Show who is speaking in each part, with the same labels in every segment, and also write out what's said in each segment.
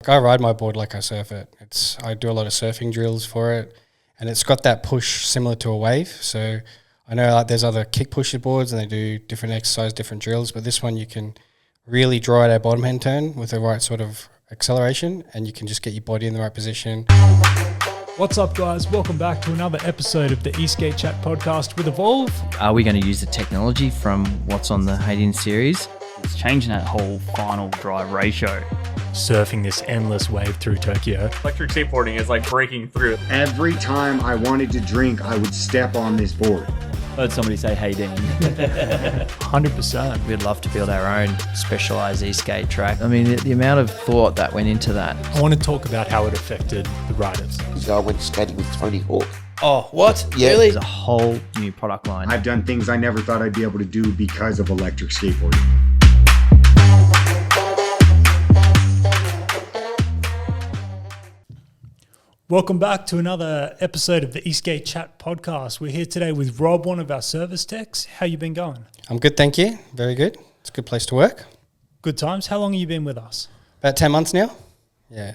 Speaker 1: I ride my board like I surf it. I do a lot of surfing drills for it, and it's got that push similar to a wave. So I know like there's other kick pusher boards and they do different exercise, different drills, but this one you can really draw out a bottom hand turn with the right sort of acceleration, and you can just get your body in the right position.
Speaker 2: What's up, guys? Welcome back to another episode of the eSkate Chat podcast with Evolve.
Speaker 3: Are we going to use the technology from what's on the Hadean series?
Speaker 4: It's changing that whole final drive ratio.
Speaker 2: Surfing this endless wave through Tokyo.
Speaker 5: Electric skateboarding is like breaking through.
Speaker 6: Every time I wanted to drink, I would step on this board.
Speaker 4: Heard somebody say Hadean.
Speaker 2: 100%.
Speaker 3: We'd love to build our own specialised e-skate track. I mean, the amount of thought that went into that.
Speaker 2: I want to talk about how it affected the riders.
Speaker 7: I went skating with Tony Hawk.
Speaker 3: Oh, what?
Speaker 7: Yeah.
Speaker 3: Really? It's a whole new product line.
Speaker 6: I've done things I never thought I'd be able to do because of electric skateboarding.
Speaker 2: Welcome back to another episode of the eSkate Chat podcast. We're here today with Rob, one of our service techs. How you been going?
Speaker 1: I'm good, thank you. Very good. It's a good place to work.
Speaker 2: Good times. How long have you been with us?
Speaker 1: About 10 months now. Yeah,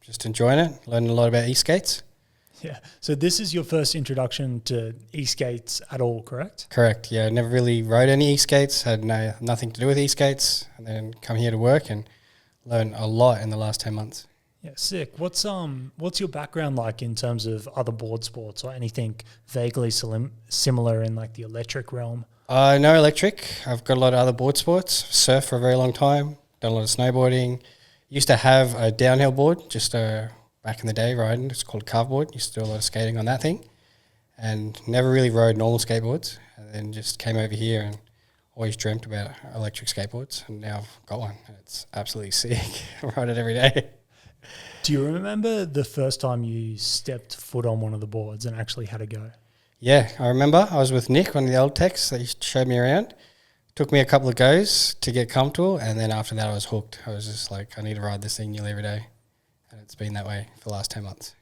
Speaker 1: just enjoying it, learning a lot about e-skates.
Speaker 2: Yeah. So this is your first introduction to e-skates at all, correct?
Speaker 1: Correct, yeah. Never really rode any e-skates, had nothing to do with e-skates, and then come here to work and learn a lot in the last 10 months.
Speaker 2: Yeah, sick. What's your background like in terms of other board sports or anything vaguely similar in like the electric realm?
Speaker 1: No electric. I've got a lot of other board sports. Surf for a very long time. Done a lot of snowboarding. Used to have a downhill board just back in the day riding. It's called carveboard. Used to do a lot of skating on that thing, and never really rode normal skateboards. And then just came over here and always dreamt about electric skateboards, and now I've got one. It's absolutely sick. I ride it every day.
Speaker 2: Do you remember the first time you stepped foot on one of the boards and actually had a go?
Speaker 1: Yeah, I remember. I was with Nick, one of the old techs that showed me around. Took me a couple of goes to get comfortable, and then after that I was hooked. I was just like, I need to ride this thing nearly every day. And it's been that way for the last 10 months.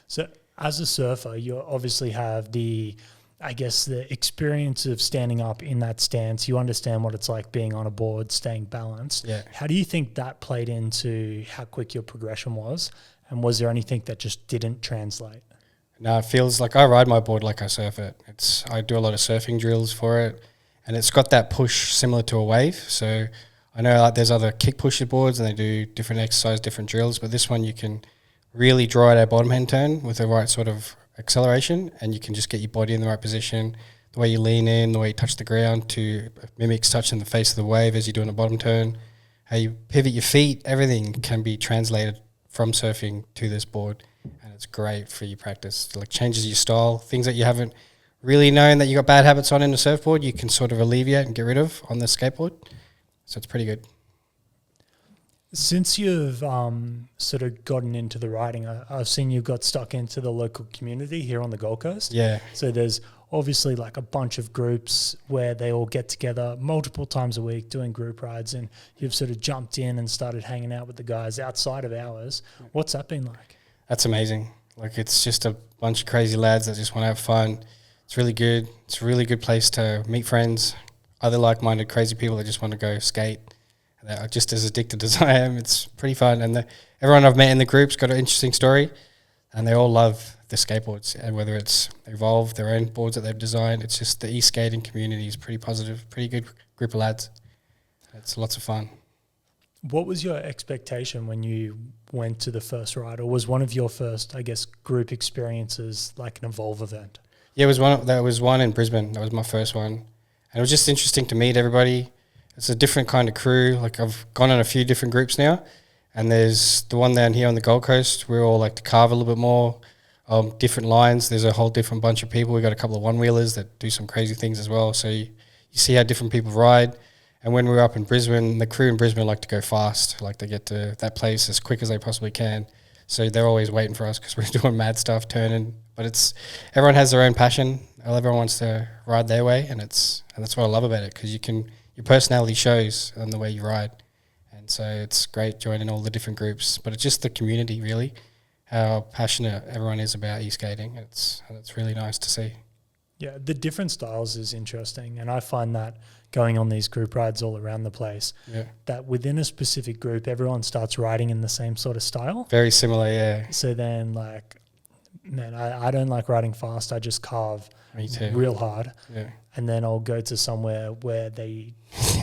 Speaker 2: So as a surfer, you obviously have the experience of standing up in that stance. You understand what it's like being on a board, staying balanced.
Speaker 1: Yeah.
Speaker 2: How do you think that played into how quick your progression was? And was there anything that just didn't translate?
Speaker 1: No, it feels like I ride my board like I surf it. I do a lot of surfing drills for it, and it's got that push similar to a wave. So I know like there's other kick pusher boards and they do different exercise, different drills, but this one you can really draw out a bottom hand turn with the right sort of acceleration, and you can just get your body in the right position, the way you lean in, the way you touch the ground to mimics touching the face of the wave as you're doing a bottom turn, how you pivot your feet, everything can be translated from surfing to this board, and it's great for your practice. It like changes your style, things that you haven't really known that you got bad habits on in the surfboard, you can sort of alleviate and get rid of on the skateboard. So it's pretty good.
Speaker 2: Since you've sort of gotten into the riding, I've seen you got stuck into the local community here on the Gold Coast.
Speaker 1: Yeah.
Speaker 2: So there's obviously like a bunch of groups where they all get together multiple times a week doing group rides, and you've sort of jumped in and started hanging out with the guys outside of hours. What's that been like?
Speaker 1: That's amazing. Like it's just a bunch of crazy lads that just want to have fun. It's really good. It's a really good place to meet friends, other like-minded crazy people that just want to go skate. That are just as addicted as I am. It's pretty fun, and everyone I've met in the group's got an interesting story, and they all love the skateboards, and whether it's Evolve, their own boards that they've designed, it's just the e-skating community is pretty positive, pretty good group of lads. It's lots of fun.
Speaker 2: What was your expectation when you went to the first ride, or was one of your first, I guess, group experiences like an Evolve event?
Speaker 1: Yeah, there was one in Brisbane. That was my first one, and it was just interesting to meet everybody. It's a different kind of crew. Like I've gone on a few different groups now, and there's the one down here on the Gold Coast. We all like to carve a little bit more, different lines. There's a whole different bunch of people. We got a couple of one-wheelers that do some crazy things as well. So you see how different people ride. And when we were up in Brisbane, the crew in Brisbane like to go fast, like to get to that place as quick as they possibly can. So they're always waiting for us because we're doing mad stuff, turning. But everyone has their own passion. Everyone wants to ride their way, and that's what I love about it, because your personality shows in the way you ride. And so it's great joining all the different groups. But it's just the community, really, how passionate everyone is about e-skating. It's really nice to see.
Speaker 2: Yeah, the different styles is interesting, and I find that going on these group rides all around the place, that within a specific group, everyone starts riding in the same sort of style.
Speaker 1: Very similar, yeah.
Speaker 2: So then, like, man, I don't like riding fast. I just carve real hard.
Speaker 1: Yeah.
Speaker 2: And then I'll go to somewhere where they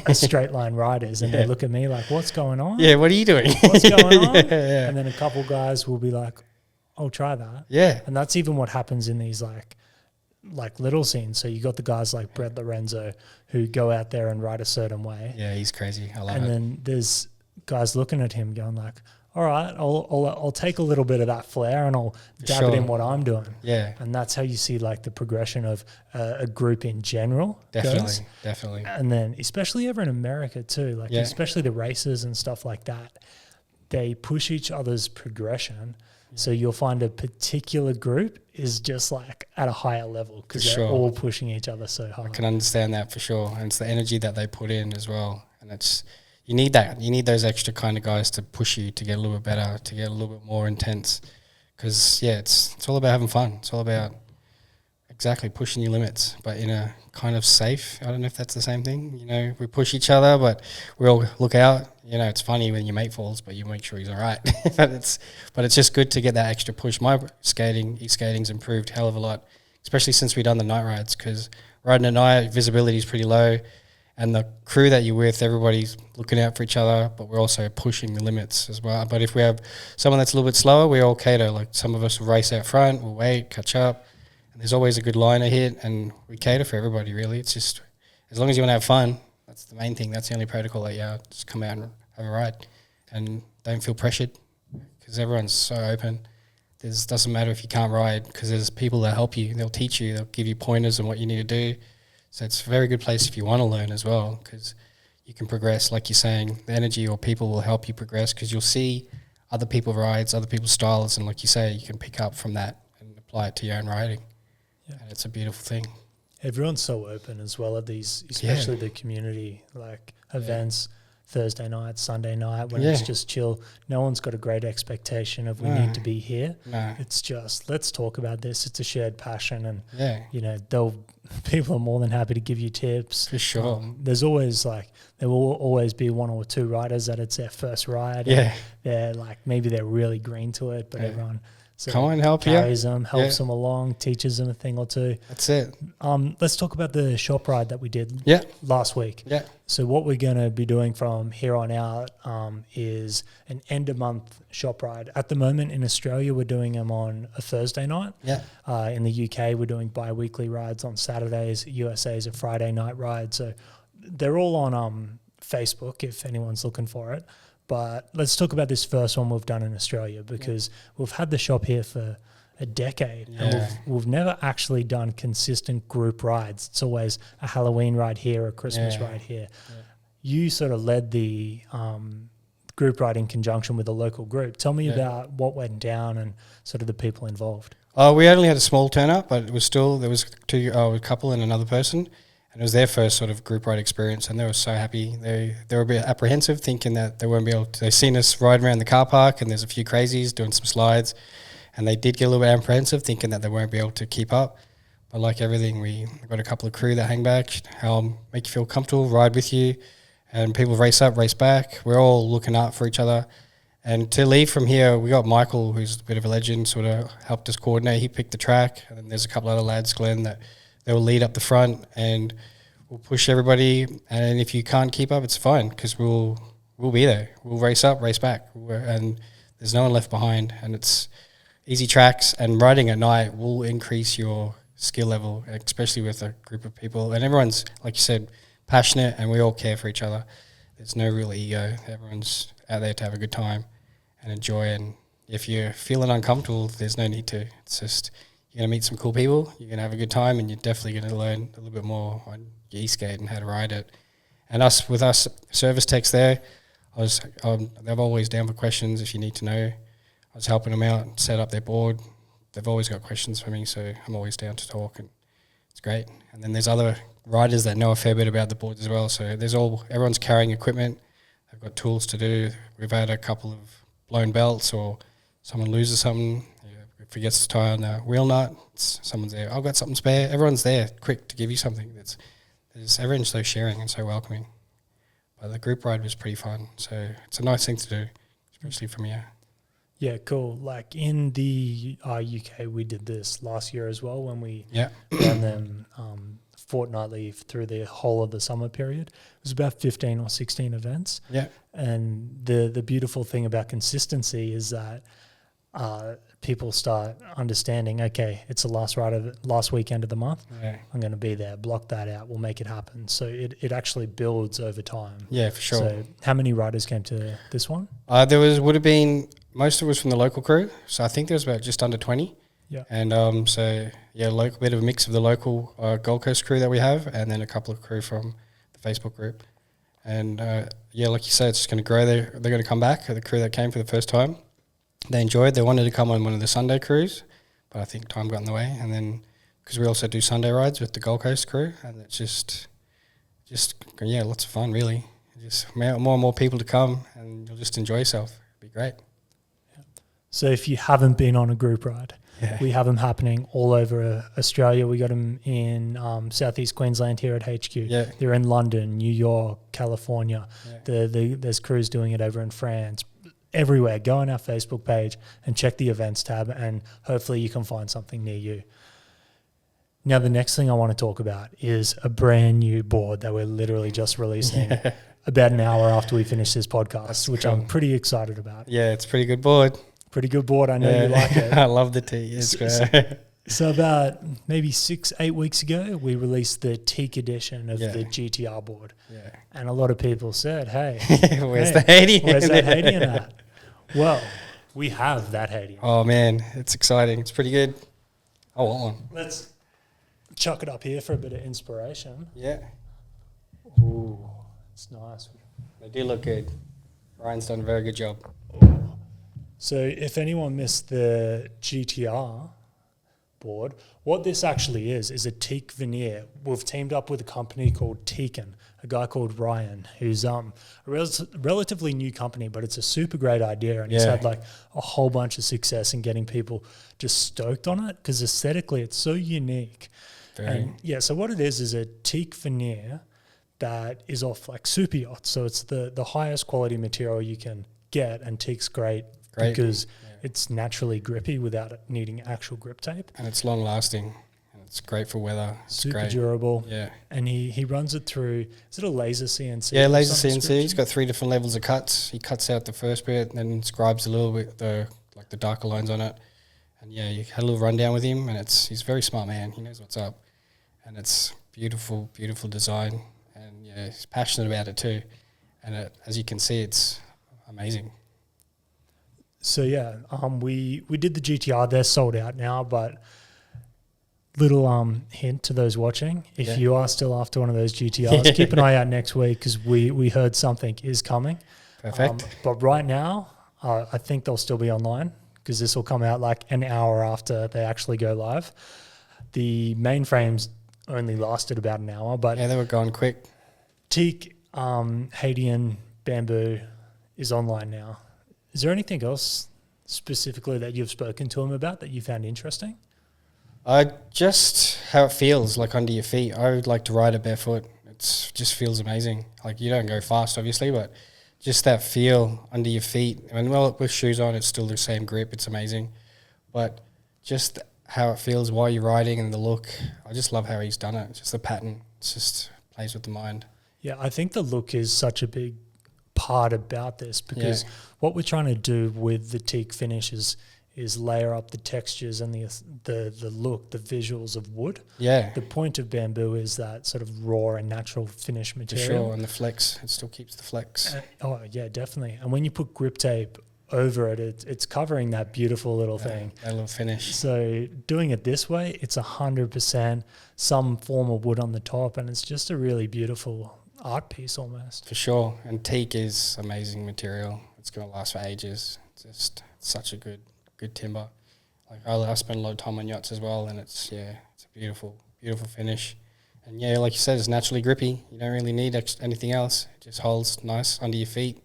Speaker 2: are straight line riders, and they look at me like, what's going on?
Speaker 1: Yeah, what are you doing?
Speaker 2: What's going on?
Speaker 1: Yeah.
Speaker 2: And then a couple guys will be like, I'll try that.
Speaker 1: Yeah.
Speaker 2: And that's even what happens in these like little scenes. So you got the guys like Brett Lorenzo who go out there and ride a certain way.
Speaker 1: Yeah, he's crazy. I love it.
Speaker 2: And then there's guys looking at him going like, all right, I'll take a little bit of that flair and I'll dab it in what I'm doing.
Speaker 1: Yeah.
Speaker 2: And that's how you see like the progression of a group in general.
Speaker 1: Definitely.
Speaker 2: And then especially over in America too, like especially the races and stuff like that, they push each other's progression. So you'll find a particular group is just like at a higher level because they're all pushing each other so hard.
Speaker 1: I can understand that for sure. And it's the energy that they put in as well. And it's, you need that. You need those extra kind of guys to push you to get a little bit better, to get a little bit more intense. Because, it's all about having fun. It's all about exactly pushing your limits, but in a kind of safe, I don't know if that's the same thing. You know, we push each other, but we all look out. You know, it's funny when your mate falls, but you make sure he's all right. but it's just good to get that extra push. My skating's improved a hell of a lot, especially since we've done the night rides, because riding at night, visibility is pretty low, and the crew that you're with, everybody's looking out for each other, but we're also pushing the limits as well. But if we have someone that's a little bit slower, we all cater. Like some of us will race out front, we'll wait, catch up, and there's always a good liner hit, and we cater for everybody, really. It's just, as long as you want to have fun, that's the main thing. That's the only protocol that just come out and have a ride and don't feel pressured, because everyone's so open. It doesn't matter if you can't ride, because there's people that help you. They'll teach you. They'll give you pointers on what you need to do. So it's a very good place if you want to learn as well, because you can progress. Like you're saying, the energy or people will help you progress, because you'll see other people's rides, other people's styles, and like you say, you can pick up from that and apply it to your own riding. Yeah. And it's a beautiful thing.
Speaker 2: Everyone's so open as well at these, especially the community like events, Thursday night, Sunday night, when it's just chill. No one's got a great expectation of we need to be here. No. It's just, let's talk about this. It's a shared passion, and you know, people are more than happy to give you tips.
Speaker 1: For sure.
Speaker 2: There's always there will always be one or two riders that it's their first ride.
Speaker 1: Yeah.
Speaker 2: They're like, maybe they're really green to it, but everyone
Speaker 1: come and help
Speaker 2: carries them, helps them along, teaches them a thing or two.
Speaker 1: That's it.
Speaker 2: Let's talk about the shop ride that we did last week.
Speaker 1: Yeah.
Speaker 2: So what we're going to be doing from here on out is an end-of-month shop ride. At the moment in Australia, we're doing them on a Thursday night.
Speaker 1: Yeah.
Speaker 2: In the UK, we're doing bi-weekly rides on Saturdays. USA is a Friday night ride. So they're all on Facebook if anyone's looking for it. But let's talk about this first one we've done in Australia, because we've had the shop here for a decade and we've never actually done consistent group rides. It's always a Halloween ride here, a Christmas ride here. Yeah. You sort of led the group ride in conjunction with a local group. Tell me about what went down and sort of the people involved.
Speaker 1: We only had a small turnout, but it was still, there was a couple and another person. And it was their first sort of group ride experience, and they were so happy. They were a bit apprehensive, thinking that they weren't be able to. They've seen us riding around the car park, and there's a few crazies doing some slides, and they did get a little bit apprehensive, thinking that they won't be able to keep up. But like everything, we got a couple of crew that hang back, make you feel comfortable, ride with you, and people race up, race back. We're all looking out for each other. And to leave from here, we got Michael, who's a bit of a legend, sort of helped us coordinate. He picked the track, and then there's a couple other lads, Glenn, that they will lead up the front, and we'll push everybody. And if you can't keep up, it's fine, because we'll be there. We'll race up, race back, and there's no one left behind. And it's easy tracks, and riding at night will increase your skill level, especially with a group of people. And everyone's, like you said, passionate, and we all care for each other. There's no real ego. Everyone's out there to have a good time and enjoy. And if you're feeling uncomfortable, there's no need to. It's just, you're going to meet some cool people, you're going to have a good time, and you're definitely going to learn a little bit more on your e-skate and how to ride it. And with us service techs there, they're always down for questions if you need to know. I was helping them out, set up their board. They've always got questions for me, so I'm always down to talk, and it's great. And then there's other riders that know a fair bit about the boards as well, so everyone's carrying equipment. They've got tools to do. We've had a couple of blown belts, or someone loses something. If he gets to tie on the wheel nut, someone's there. I've got something spare. Everyone's there, quick to give you something. Everyone's so sharing and so welcoming. But the group ride was pretty fun, so it's a nice thing to do, especially from here.
Speaker 2: Yeah, cool. Like in the UK, we did this last year as well when we ran them fortnightly through the whole of the summer period. It was about 15 or 16 events. Yeah. And the beautiful thing about consistency is that people start understanding, okay, it's the last weekend of the month. Yeah. I'm going to be there. Block that out. We'll make it happen. So it actually builds over time. Yeah, for sure. So how many riders came to this one?
Speaker 1: Would have been, most of it was from the local crew. So I think there was about just under 20. Yeah. And a bit of a mix of the local Gold Coast crew that we have, and then a couple of crew from the Facebook group. And like you said, it's just going to grow. They're going to come back, the crew that came for the first time. They enjoyed. They wanted to come on one of the Sunday crews, but I think time got in the way. And then because we also do Sunday rides with the Gold Coast crew, and it's just lots of fun, really. Just more and more people to come, and you'll just enjoy yourself. It'll be great.
Speaker 2: Yeah. So if you haven't been on a group ride, we have them happening all over Australia. We got them in southeast Queensland here at HQ. Yeah. They're in London, New York, California. Yeah. There's crews doing it over in France. Everywhere. Go on our Facebook page and check the events tab, and hopefully you can find something near you. Now, the next thing I want to talk about is a brand new board that we're literally just releasing about an hour after we finish this podcast, which I'm pretty excited about.
Speaker 1: Yeah, it's a pretty good board.
Speaker 2: Pretty good board. I know you like it.
Speaker 1: I love the Teak. It's great.
Speaker 2: So about maybe 6-8 weeks ago, we released the Teak edition of the GTR board. Yeah. And a lot of people said, hey,
Speaker 1: where's the Hadean?
Speaker 2: Where's that Hadean at? Well, we have that Hadean.
Speaker 1: Oh, man, it's exciting. It's pretty good. I want one.
Speaker 2: Let's chuck it up here for a bit of inspiration.
Speaker 1: Yeah.
Speaker 2: Ooh, it's nice.
Speaker 1: They do look good. Ryan's done a very good job.
Speaker 2: So if anyone missed the GTR board, what this actually is a teak veneer. We've teamed up with a company called Teakin, a guy called Ryan, who's a relatively new company, but it's a super great idea, and he's had like a whole bunch of success in getting people just stoked on it because aesthetically it's so unique. So what it is a teak veneer that is off like super yachts. So it's the highest quality material you can get, and teak's great. Because it's naturally grippy without it needing actual grip tape.
Speaker 1: And it's long lasting. And it's great for weather. It's
Speaker 2: super
Speaker 1: great.
Speaker 2: durable. Yeah. And he runs it through, is it a laser CNC?
Speaker 1: Yeah, laser CNC. He's got 3 different levels of cuts. He cuts out the first bit and then scribes a little bit the darker lines on it. And you had a little rundown with him, and he's a very smart man. He knows what's up. And it's beautiful, beautiful design. And he's passionate about it too. And as you can see, it's amazing.
Speaker 2: So we did the GTR. They're sold out now, but little hint to those watching: if you are still after one of those GTRs, keep an eye out next week because we heard something is coming.
Speaker 1: Perfect.
Speaker 2: But right now, I think they'll still be online because this will come out like an hour after they actually go live. The mainframes only lasted about an hour, but
Speaker 1: they were going quick.
Speaker 2: Teak, Hadean, Bamboo is online now. Is there anything else specifically that you've spoken to him about that you found interesting?
Speaker 1: Just how it feels like under your feet. I would like to ride it barefoot. It just feels amazing. Like you don't go fast, obviously, but just that feel under your feet. And with shoes on, it's still the same grip. It's amazing. But just how it feels while you're riding and the look, I just love how he's done it. It's just the pattern. It just plays with the mind.
Speaker 2: Yeah, I think the look is such a big part about this because what we're trying to do with the teak finish is layer up the textures and the look, the visuals of wood. Yeah. The point of bamboo is that sort of raw and natural finish material.
Speaker 1: For sure, and the flex, it still keeps the flex.
Speaker 2: Definitely. And when you put grip tape over it, it's covering that beautiful little thing.
Speaker 1: That little finish.
Speaker 2: So doing it this way, it's 100% some form of wood on the top, and it's just a really beautiful art piece almost.
Speaker 1: For sure. And teak is amazing material. It's going to last for ages. It's such a good timber. Like I spend a lot of time on yachts as well, and it's a beautiful finish. And like you said, it's naturally grippy. You don't really need anything else. It just holds nice under your feet.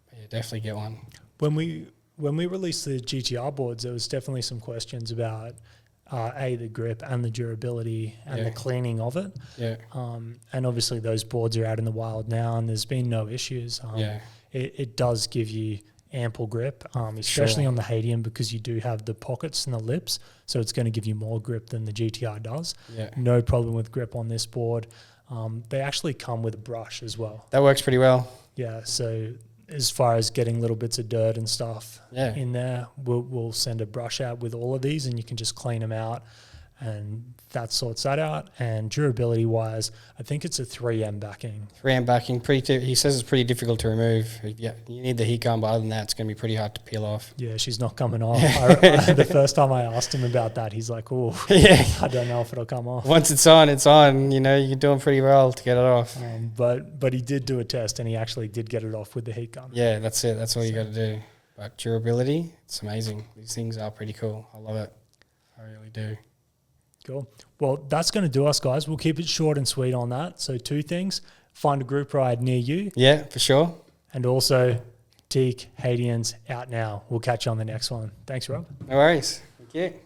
Speaker 1: But definitely get one.
Speaker 2: When when we released the GTR boards, there was definitely some questions about the grip and the durability and the cleaning of it.
Speaker 1: Yeah.
Speaker 2: And obviously those boards are out in the wild now, and there's been no issues. It does give you ample grip, especially on the Hadean, because you do have the pockets and the lips, so it's going to give you more grip than the GTR does.
Speaker 1: Yeah.
Speaker 2: No problem with grip on this board. They actually come with a brush as well.
Speaker 1: That works pretty well.
Speaker 2: Yeah, so as far as getting little bits of dirt and stuff in there, we'll send a brush out with all of these, and you can just clean them out, and that sorts that out. And durability wise, I think it's a 3M backing.
Speaker 1: 3M backing, he says it's pretty difficult to remove. Yeah, you need the heat gun, but other than that, it's going to be pretty hard to peel off.
Speaker 2: Yeah, she's not coming off. The first time I asked him about that, he's like, "Oh, I don't know if it'll come off."
Speaker 1: Once it's on, it's on. You know, you're doing pretty well to get it off.
Speaker 2: But he did do a test, and he actually did get it off with the heat gun.
Speaker 1: Yeah, that's it. That's all you got to do. But durability, it's amazing. These things are pretty cool. I love it. I really do.
Speaker 2: Cool. Well, that's going to do us, guys. We'll keep it short and sweet on that. So 2 things: find a group ride near you.
Speaker 1: Yeah, for sure.
Speaker 2: And also, Teak, Hadean's out now. We'll catch you on the next one. Thanks, Rob.
Speaker 1: No worries. Thank you.